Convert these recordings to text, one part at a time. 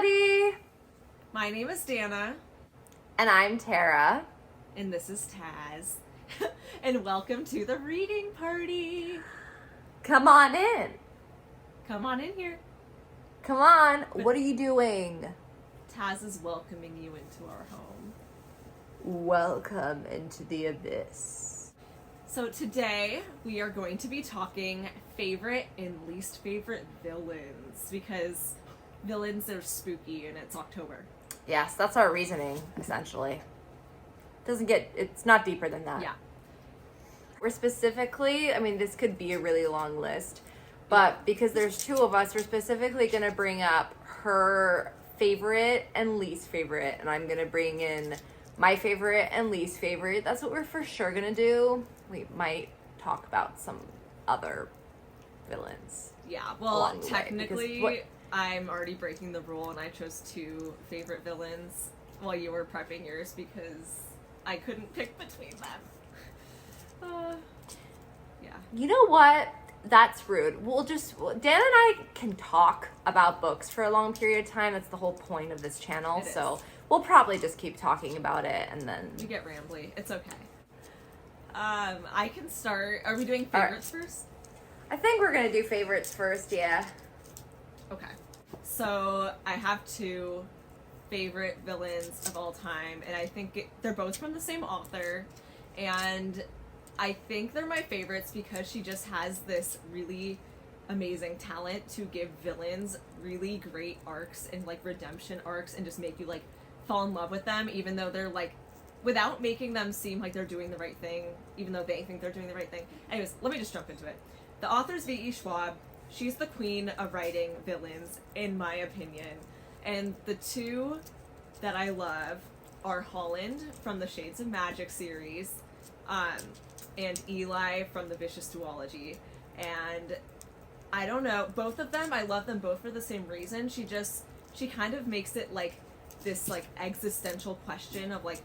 everybody! My name is Dana. And I'm Tara. And this is Taz. And welcome to the reading party. Come on in. Come on in here. Come on. What are you doing? Taz is welcoming you into our home. Welcome into the abyss. So today we are going to be talking favorite and least favorite villains, because villains are spooky and it's October. Yes, that's our reasoning, essentially. It's not deeper than that. Yeah. We're specifically, this could be a really long list, but because there's two of us, we're specifically going to bring up her favorite and least favorite, and I'm going to bring in my favorite and least favorite. That's what we're for sure going to do. We might talk about some other villains. Yeah, well, technically, I'm already breaking the rule, and I chose two favorite villains while you were prepping yours because I couldn't pick between them. Yeah. You know what? That's rude. Dan and I can talk about books for a long period of time. That's the whole point of this channel. So we'll probably just keep talking about it, and then we get rambly. It's okay. I can start. Are we doing favorites first? I think we're gonna do favorites first. Yeah. Okay. So I have two favorite villains of all time, and I think they're both from the same author, and I think they're my favorites because she just has this really amazing talent to give villains really great arcs and like redemption arcs and just make you like fall in love with them, even though they're like, without making them seem like they're doing the right thing, even though they think they're doing the right thing. Anyways, let me just jump into it. The author's V.E. Schwab. She's the queen of writing villains, in my opinion. And the two that I love are Holland from the Shades of Magic series, and Eli from the Vicious Duology. And I don't know, both of them, I love them both for the same reason. She kind of makes it like this like existential question of like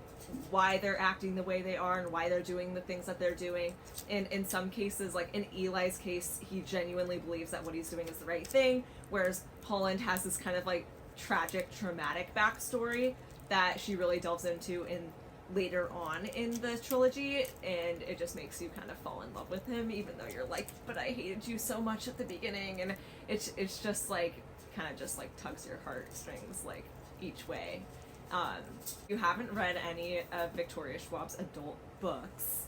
why they're acting the way they are and why they're doing the things that they're doing. And in some cases, like in Eli's case, he genuinely believes that what he's doing is the right thing, whereas Holland has this kind of like tragic, traumatic backstory that she really delves into in later on in the trilogy, and it just makes you kind of fall in love with him, even though you're like, but I hated you so much at the beginning, and it's just like kind of just like tugs your heartstrings like each way. You haven't read any of Victoria Schwab's adult books,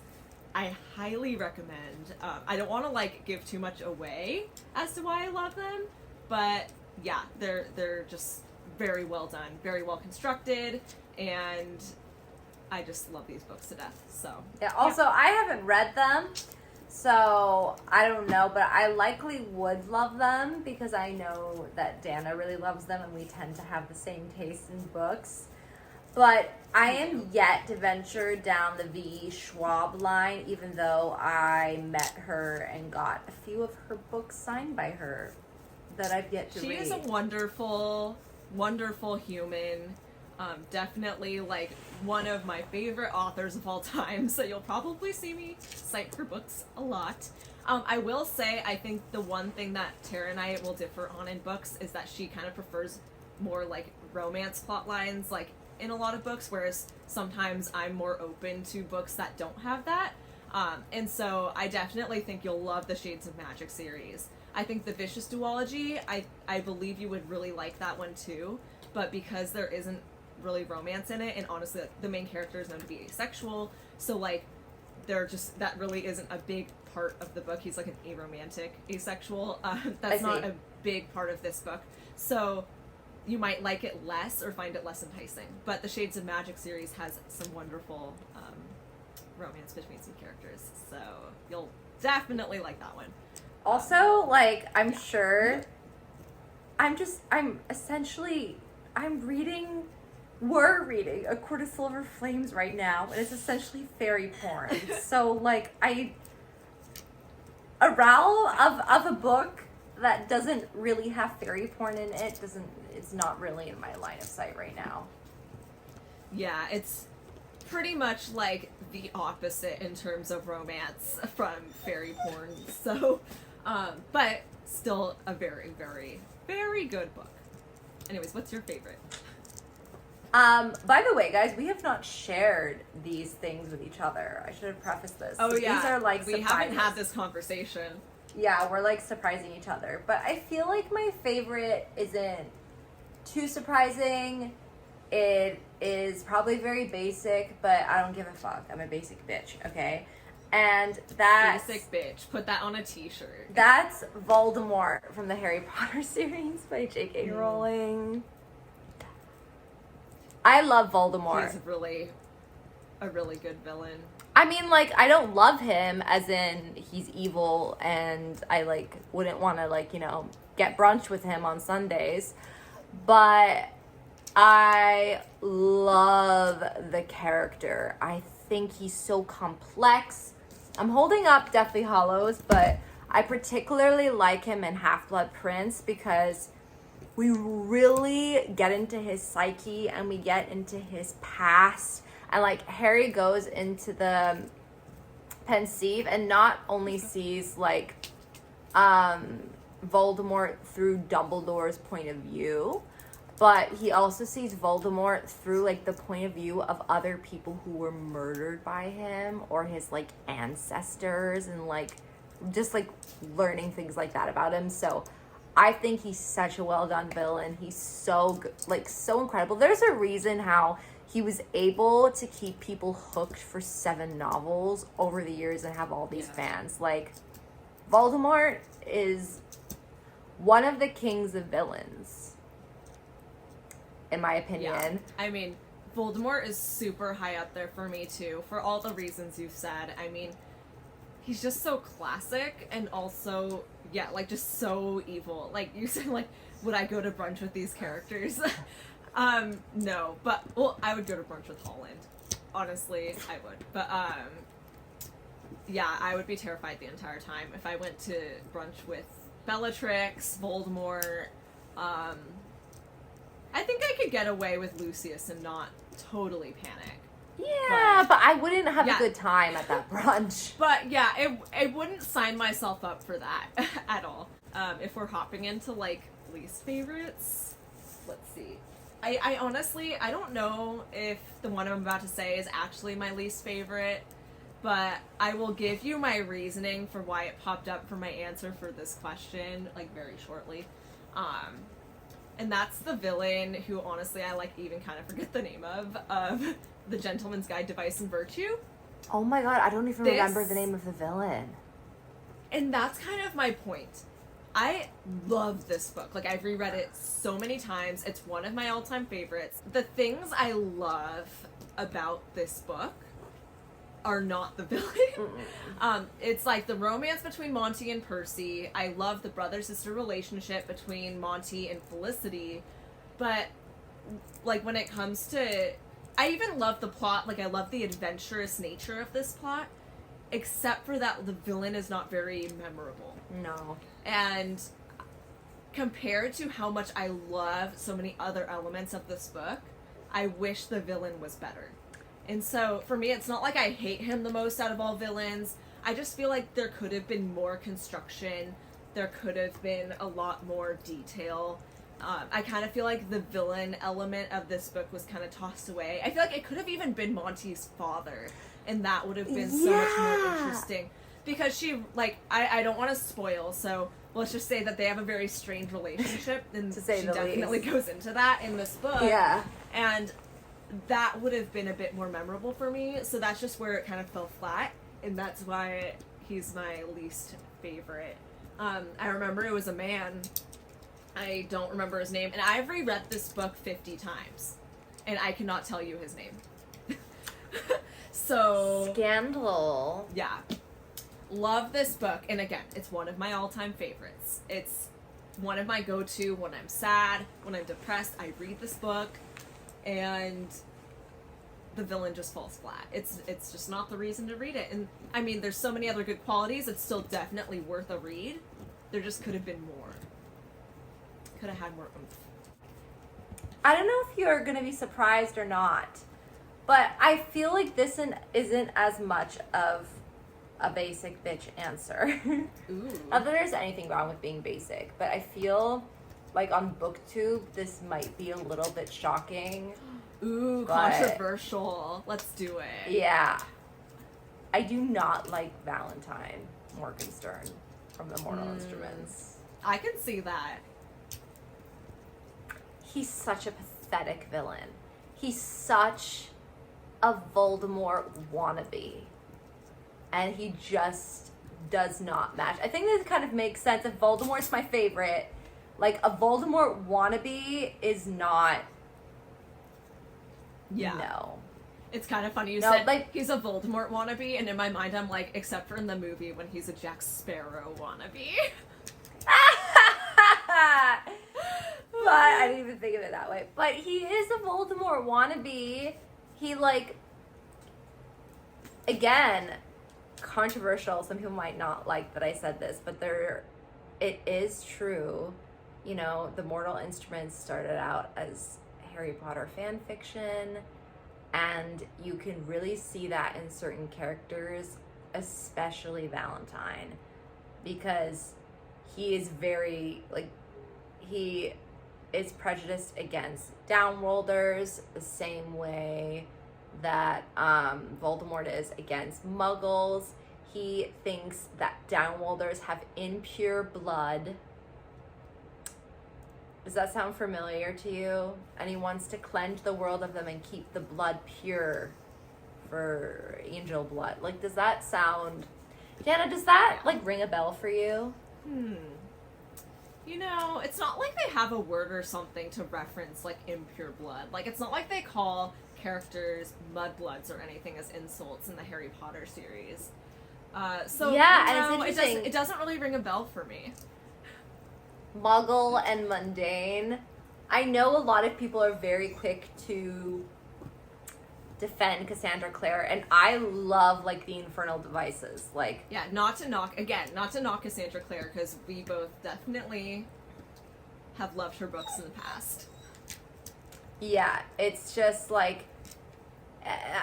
I highly recommend. I don't want to like give too much away as to why I love them, but yeah, they're just very well done, very well constructed, and I just love these books to death. So yeah. Also, I haven't read them, so I don't know, but I likely would love them because I know that Dana really loves them, and we tend to have the same taste in books. But I am yet to venture down the V.E. Schwab line, even though I met her and got a few of her books signed by her that I've yet to read. She is a wonderful, wonderful human. Definitely like one of my favorite authors of all time, so you'll probably see me cite her books a lot. I will say, I think the one thing that Tara and I will differ on in books is that she kind of prefers more like romance plot lines, like in a lot of books, whereas sometimes I'm more open to books that don't have that. And so I definitely think you'll love the Shades of Magic series. I think the Vicious Duology, I believe you would really like that one too, but because there isn't really romance in it, and honestly like, the main character is known to be asexual, so like that really isn't a big part of the book. He's like an aromantic asexual. That's not a big part of this book, so you might like it less or find it less enticing. But the Shades of Magic series has some wonderful romance between some characters, so you'll definitely like that one. Also, like, I'm sure, we're reading A Court of Silver Flames right now, and it's essentially fairy porn. So, like, a realm of a book that doesn't really have fairy porn in it it's not really in my line of sight right now. Yeah, it's pretty much like the opposite in terms of romance from fairy porn. So, but still a very, very, very good book. Anyways, what's your favorite? By the way, guys, we have not shared these things with each other. I should have prefaced this. Oh, So yeah. These are like we surprises. haven't had this conversation. Yeah, we're like surprising each other. But I feel like my favorite isn't too surprising. It is probably very basic, but I don't give a fuck. I'm a basic bitch, okay? And that's... Basic bitch. Put that on a t-shirt. That's Voldemort from the Harry Potter series by J.K. Rowling. I love Voldemort. He's a really good villain. I mean, like, I don't love him as in he's evil and I, like, wouldn't want to, like, you know, get brunch with him on Sundays. But I love the character. I think he's so complex. I'm holding up Deathly Hallows, but I particularly like him in Half-Blood Prince because we really get into his psyche and we get into his past. And, like, Harry goes into the Pensieve and not only sees, like, Voldemort through Dumbledore's point of view, but he also sees Voldemort through, like, the point of view of other people who were murdered by him or his, like, ancestors and, like, just, like, learning things like that about him. So I think he's such a well-done villain. He's so good, like, so incredible. There's a reason how he was able to keep people hooked for 7 novels over the years and have all these fans. Like, Voldemort is one of the kings of villains, in my opinion. Yeah. I mean, Voldemort is super high up there for me, too, for all the reasons you've said. I mean, he's just so classic and also, yeah, like, just so evil. Like, you said, like, would I go to brunch with these characters? No, but, well, I would go to brunch with Holland. Honestly, I would. But, yeah, I would be terrified the entire time if I went to brunch with Bellatrix, Voldemort. I think I could get away with Lucius and not totally panic. Yeah, but I wouldn't have a good time at that brunch. But, yeah, I wouldn't sign myself up for that at all. If we're hopping into, like, least favorites, let's see. I honestly, I don't know if the one I'm about to say is actually my least favorite, but I will give you my reasoning for why it popped up for my answer for this question, like, very shortly. And that's the villain who, honestly, I, like, even kind of forget the name of The Gentleman's Guide to Vice and Virtue. Oh my god, I don't even remember the name of the villain. And that's kind of my point. I love this book. Like, I've reread it so many times. It's one of my all-time favorites. The things I love about this book are not the villain. It's like the romance between Monty and Percy. I love the brother-sister relationship between Monty and Felicity. But, like, when it comes to... I even love the plot. Like, I love the adventurous nature of this plot. Except for that the villain is not very memorable. No. And compared to how much I love so many other elements of this book, I wish the villain was better. And so, for me, it's not like I hate him the most out of all villains. I just feel like there could have been more construction. There could have been a lot more detail. I kind of feel like the villain element of this book was kind of tossed away. I feel like it could have even been Monty's father, and that would have been so much more interesting. Because she, like, I don't want to spoil, so let's just say that they have a very strange relationship, and to say she the definitely least. goes into that in this book. Yeah. And that would have been a bit more memorable for me, so that's just where it kind of fell flat, and that's why he's my least favorite. I remember it was a man. I don't remember his name, and I've reread this book 50 times, and I cannot tell you his name. So... Scandal. Yeah. Love this book, and again, it's one of my all-time favorites. It's one of my go-to when I'm sad, when I'm depressed. I read this book, and the villain just falls flat. It's just not the reason to read it. And, I mean, there's so many other good qualities. It's still definitely worth a read. There just could have been more. Could have had more oomph. I don't know if you're going to be surprised or not, but I feel like this isn't as much of a basic bitch answer. Ooh. Not that there's anything wrong with being basic, but I feel like on BookTube, this might be a little bit shocking. Ooh, but, controversial. Let's do it. Yeah. I do not like Valentine Morgenstern from the Mortal Instruments. I can see that. He's such a pathetic villain. He's such a Voldemort wannabe. And he just does not match. I think this kind of makes sense. If Voldemort's my favorite, like a Voldemort wannabe is not. Yeah. No. It's kind of funny you No, said like- he's a Voldemort wannabe, and in my mind I'm like, except for in the movie when he's a Jack Sparrow wannabe. But I didn't even think of it that way. But he is a Voldemort wannabe. He, like, again, controversial. Some people might not like that I said this, but it is true. You know, the Mortal Instruments started out as Harry Potter fan fiction, and you can really see that in certain characters, especially Valentine, because he is very, like, he is prejudiced against downworlders the same way that Voldemort is against muggles. He thinks that downworlders have impure blood. Does that sound familiar to you? And he wants to cleanse the world of them and keep the blood pure for angel blood. Like, does that sound... Jana, does that, like, ring a bell for you? You know, it's not like they have a word or something to reference, like, impure blood. Like, it's not like they call characters mudbloods or anything as insults in the Harry Potter series. So, yeah, you and know, it's interesting. it doesn't really ring a bell for me. Muggle and mundane. I know a lot of people are very quick to defend Cassandra Clare, and I love, like, the infernal devices. Like, Yeah, not to knock Cassandra Clare, because we both definitely have loved her books in the past. yeah, it's just like,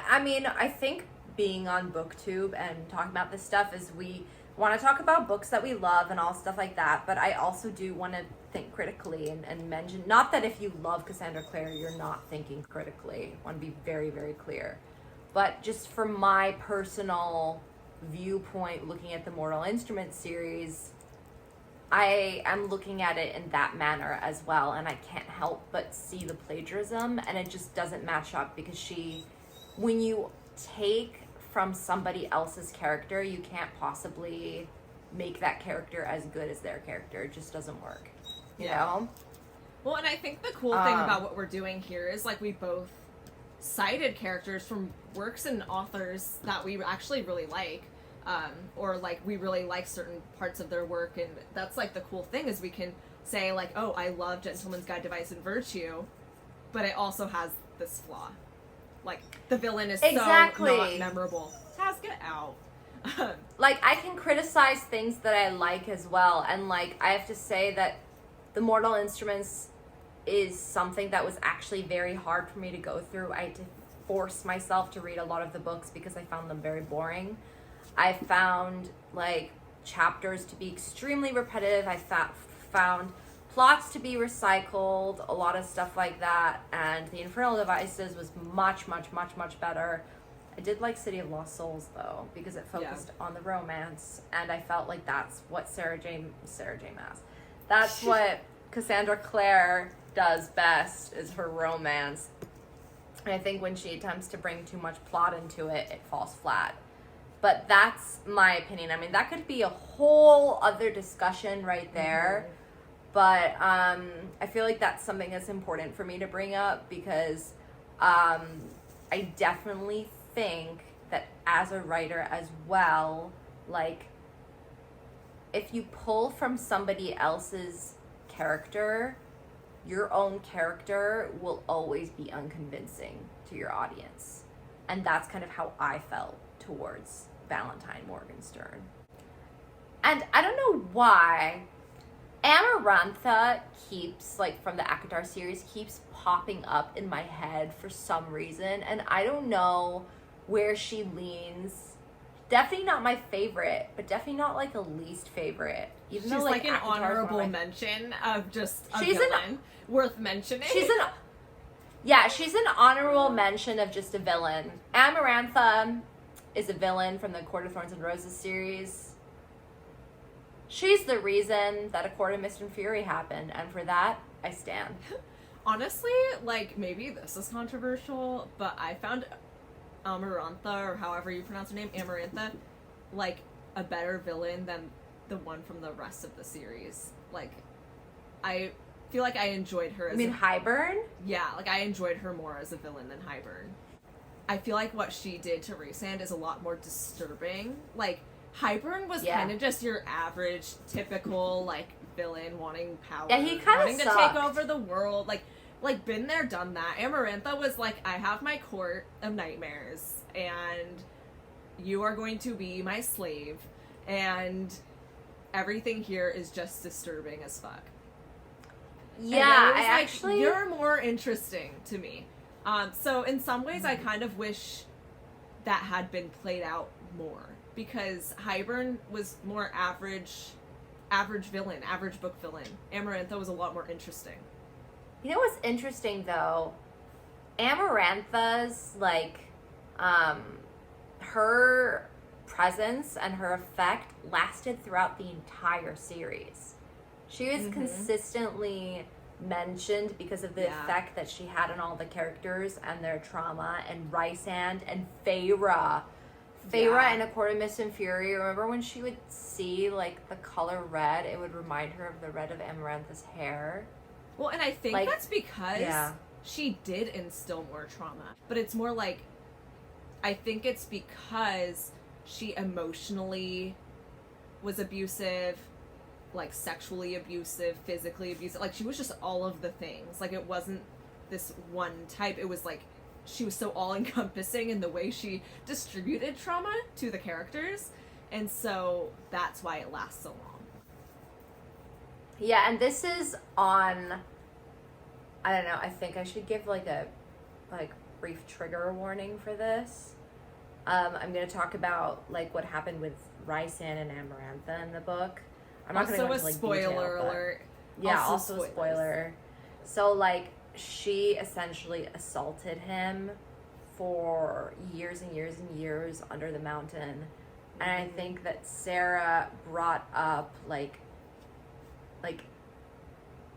I mean, I think being on BookTube and talking about this stuff is we want to talk about books that we love and all stuff like that, but I also do want to think critically and mention, not that if you love Cassandra Clare, you're not thinking critically. I want to be very, very clear. But just from my personal viewpoint, looking at the Mortal Instruments series, I am looking at it in that manner as well, and I can't help but see the plagiarism, and it just doesn't match up because when you take from somebody else's character, you can't possibly make that character as good as their character. It just doesn't work. You know? Well, and I think the cool thing about what we're doing here is, like, we both cited characters from works and authors that we actually really like, or, like, we really like certain parts of their work, and that's, like, the cool thing is we can say, like, oh, I love Gentleman's Guide to Vice and Virtue, but it also has this flaw. Like, the villain is so not memorable. Taz, get out. Like, I can criticize things that I like as well, and, like, I have to say that the Mortal Instruments is something that was actually very hard for me to go through. I had to force myself to read a lot of the books because I found them very boring. I found, like, chapters to be extremely repetitive. I found plots to be recycled, a lot of stuff like that, and the Infernal Devices was much, much, much, much better. I did like City of Lost Souls, though, because it focused on the romance, and I felt like that's what Sarah J. Maas. That's what Cassandra Clare does best, is her romance. And I think when she attempts to bring too much plot into it, it falls flat. But that's my opinion. I mean, that could be a whole other discussion right there. Mm-hmm. But I feel like that's something that's important for me to bring up because I definitely think that as a writer as well, like, if you pull from somebody else's character, your own character will always be unconvincing to your audience. And that's kind of how I felt towards Valentine Morgenstern. And I don't know why Amarantha keeps, like, from the ACOTAR series, keeps popping up in my head for some reason, and I don't know where she leans definitely not my favorite, but definitely not like a least favorite. Even She's though like an Avatar is one of honorable my- mention of just a She's villain worth mentioning. she's an honorable mention of just a villain. Amarantha is a villain from the Court of Thorns and Roses series. She's the reason that A Court of Mist and Fury happened, and for that, I stand. Honestly, like, maybe this is controversial, but I found Amarantha, or however you pronounce her name, Amarantha, like, a better villain than the one from the rest of the series. Like, I feel like I enjoyed her as I mean, Hybern? yeah, like, I enjoyed her more as a villain than Hybern. I feel like what she did to Rhysand is a lot more disturbing. Like, Hybern was kind of just your average, typical, like, villain wanting power. Yeah, he kind of wanting to take over the world. Like, been there, done that. Amarantha was like, I have my court of nightmares, and you are going to be my slave, and everything here is just disturbing as fuck. Yeah, I I like, actually... You're more interesting to me. So in some ways, I kind of wish that had been played out more, because Hybern was more average villain, average book villain. Amarantha was a lot more interesting. You know what's interesting, though? Amarantha's, like, her presence and her effect lasted throughout the entire series. She was consistently mentioned because of the effect that she had on all the characters and their trauma, and Rhysand and Feyre. Feyre in A Court of Mist and Fury, remember when she would see, like, the color red, it would remind her of the red of Amarantha's hair? Well, and I think like, that's because she did instill more trauma. But it's more like, I think it's because she emotionally was abusive, like sexually abusive, physically abusive. Like, she was just all of the things. Like, it wasn't this one type. It was like, she was so all-encompassing in the way she distributed trauma to the characters. And so that's why it lasts so long. Yeah, and this is on, I don't know, I think I should give like a brief trigger warning for this. I'm going to talk about like what happened with Rhysand and Amarantha in the book. I'm not going to go into like spoiler detail, alert. Yeah, also spoilers. Spoiler. So like she essentially assaulted him for years and years and years under the mountain. And I think that Sarah brought up like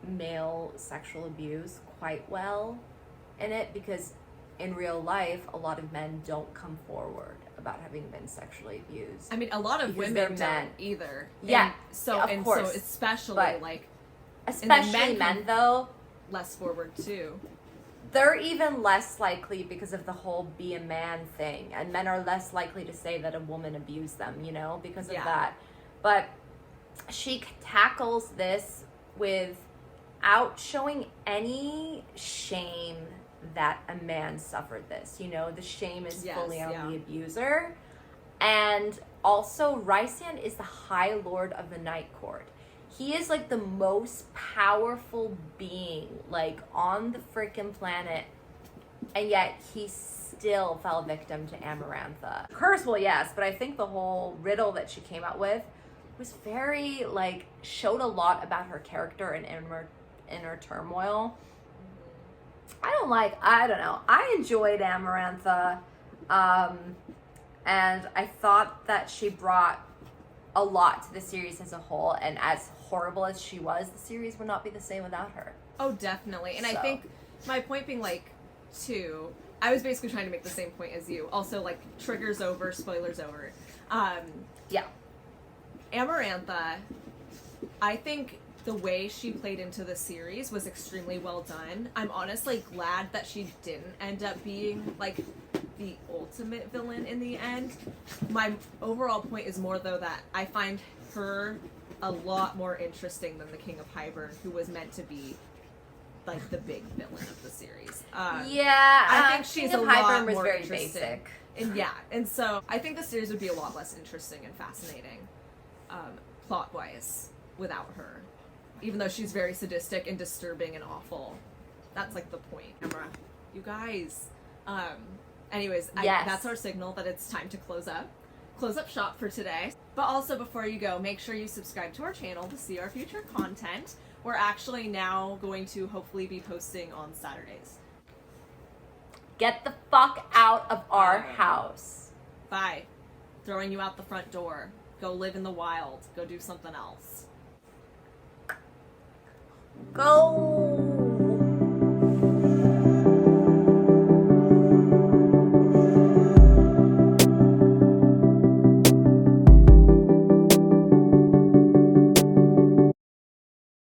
male sexual abuse quite well in it, because in real life a lot of men don't come forward about having been sexually abused. I mean, a lot of because women they're men. don't either. Yeah, of course. So especially but like especially men though, less forward too. they're even less likely because of the whole be a man thing, and men are less likely to say that a woman abused them, you know, because of that. But she tackles this without showing any shame that a man suffered this, you know. The shame is fully on the abuser. And also Rhysand is the High Lord of the Night Court. He is like the most powerful being like on the freaking planet, and yet he still fell victim to Amarantha. Curseful, yes, but I think the whole riddle that she came out with was very like, showed a lot about her character and inner turmoil. I don't know. I enjoyed Amarantha, and I thought that she brought a lot to the series as a whole, and as horrible as she was, the series would not be the same without her. Oh, definitely. And So. I think my point being like, too, I was basically trying to make the same point as you. Also, like, triggers over, spoilers over. Yeah. Amarantha, I think the way she played into the series was extremely well done. I'm honestly glad that she didn't end up being, like, the ultimate villain in the end. My overall point is more, though, that I find her a lot more interesting than the King of Hybern, who was meant to be, like, the big villain of the series. I think she's King a of lot Hybern was more very interesting. basic. And so I think the series would be a lot less interesting and fascinating, plot-wise, without her. Even though she's very sadistic and disturbing and awful. That's, like, the point. Camera. You guys. Anyways, Yes. that's our signal that it's time to close up. close up shop for today. But also, before you go, make sure you subscribe to our channel to see our future content. We're actually now going to hopefully be posting on Saturdays. Get the fuck out of our house. Bye. Throwing you out the front door. Go live in the wild. Go do something else. Go